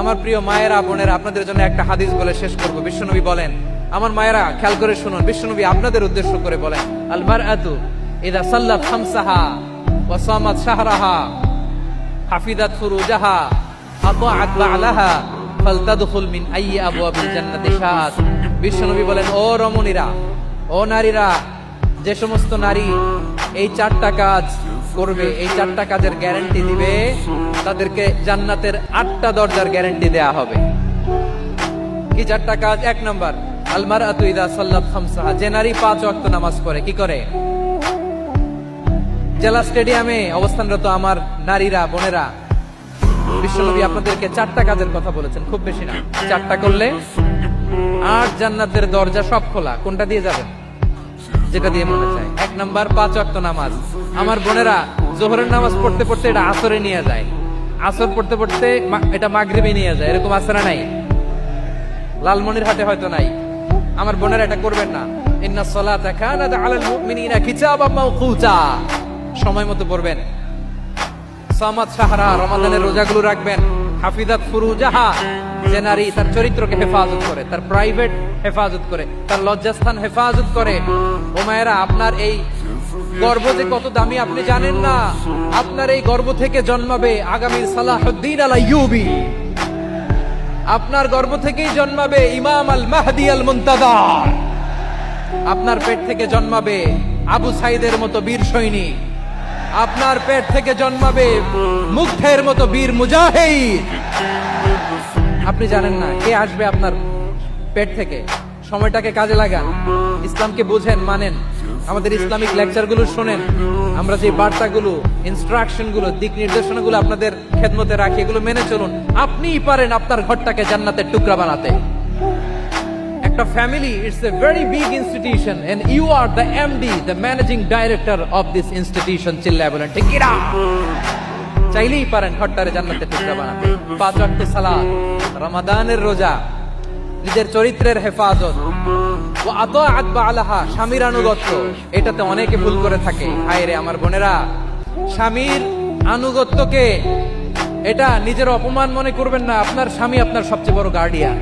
আমার প্রিয় মায়েরা বোনেরা, আপনাদের জন্য একটা হাদিস বলে শেষ করব। বিশ্বনবী বলেন, আমার মায়েরা খেয়াল করে শুনুন, বিশ্বনবী আপনাদের উদ্দেশ্য করে বলেন, আল মারআতু ইযা সাল্লাত খামসাহা ওয়া সামাত শাহরাহা হাফিজাত ফুরুজাহা আতাআত বা'লাহা ফালতাদখুল মিন আইয়ি আবওয়াবিল জান্নাতি শাআত। বিশ্বনবী বলেন, ও রমণীরা, ও নারীরা, যে সমস্ত নারী এই চারটা কাজ করবে, এই চারটা কাজের গ্যারান্টি দিবে, তাদেরকে জান্নাতের 8টা দরজার গ্যারান্টি দেয়া হবে। কি চারটা কাজ? 1 নাম্বার, আল মারআতু ইযা সাল্লাত খামসাহা, যে নারী 5 ওয়াক্ত নামাজ পড়ে। কি করে? জেলা স্টেডিয়ামে অবস্থানরত আমার নারীরা বোনেরা, বিশ্বনবী আপনাদেরকে 4টা কাজের কথা বলেছেন, খুব বেশি না। 4টা করলে 8 জান্নাতের দরজা সব খোলা। কোনটা দিয়ে যাবেন? যেটা দিয়ে মনে চায়। 1 নাম্বার 5 ওয়াক্ত নামাজ। আমার বোনেরা জোহরের নামাজ পড়তে পড়তে এটা আসরে নিয়ে যায়, আসর পড়তে পড়তে এটা মাগরিবে নিয়ে যায়। এরকম আসরা নাই? লালমনিরহাটে হয়তো নাই। আমার বোনেরা এটা করবেন না। ইন্নাস সালাতা কানাত আলাল মুমিনিনা কিতাবাম মাওকুতা, সময় মতো পড়বেন। সামাত শাহরা, রমাদানের রোজাগুলো রাখবেন। হাফিজাত ফুরুজাহা, যে নারী তার চরিত্রকে হেফাজত করে, তার প্রাইভেট হেফাজত করে, তার লজ্জাস্থান হেফাজত করে। ও মায়েরা, আপনার এই গর্ব যে কত দামি আপনি জানেন না। আপনার এই গর্ব থেকে জন্মাবে আগামী সালাহুদ্দিন আল আইয়ুবী। আপনার গর্ব থেকেই জন্মাবে ইমাম আল মাহদি আল মুনতাজার। আপনার পেট থেকে জন্মাবে আবু সাইদের মতো বীর সৈনিক। আপনার পেট থেকে জন্মাবে মুগ্ধের মতো বীর মুজাহিদ। আপনি জানেন না কে আসবে আপনার পেট থেকে। সময়টাকে কাজে লাগান, ইসলামকে বুঝেন, মানেন, আমাদের ইসলামিক লেকচার গুলো শোনেন। আমরা যে বার্তাগুলো, ইনস্ট্রাকশন গুলো, দিক নির্দেশনা গুলো আপনাদের খেদমতে রাখি, এগুলো মেনে চলুন। আপনিই পারেন আপনার ঘরটাকে জান্নাতের টুকরা বানাতে। একটা family, it's a very big institution and you are the MD, the managing director of this institution. চিল্লায় বলেন ঠিক কি না? চাইলেই পারেন ঘরটারে জান্নাতের টুকরা বানাতে। 5 ওয়াক্ত সালাত, রমাদানের রোজা, নিজের চরিত্রের হেফাজত, ও আতাআত বা'লাহা, স্বামীর আনুগত্য। এটাতে অনেকে ভুল করে থাকে। হায় রে আমার বোনেরা, স্বামীর আনুগত্যকে এটা নিজের অপমান মনে করবেন না। আপনার স্বামী আপনার সবচেয়ে বড় গার্ডিয়ান,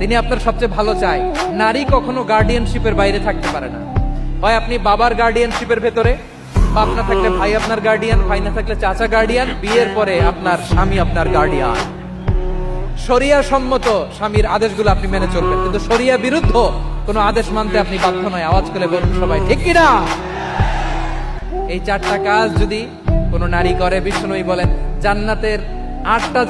তিনি আপনার সবচেয়ে ভালো চায়। নারী কখনো গার্ডিয়ানশিপের বাইরে থাকতে পারে না। হয় আপনি বাবার গার্ডিয়ানশিপের ভেতরে, বাপ না থাকলে ভাই আপনার গার্ডিয়ান, ভাই না থাকলে চাচা গার্ডিয়ান, বিয়ের পরে আপনার স্বামী আপনার গার্ডিয়ান। শরিয়া সম্মত স্বামীর আদেশগুলো আপনি মেনে চলবেন, কিন্তু শরিয়া বিরুদ্ধ কোন আদেশ মানতে আপনি বাধ্য নয়। আওয়াজ করে বলুন সবাই ঠিক কিনা? এই 4টা কাজ যদি কোন নারী করে, বিশ্বনবী বলেন জান্নাতের 8টা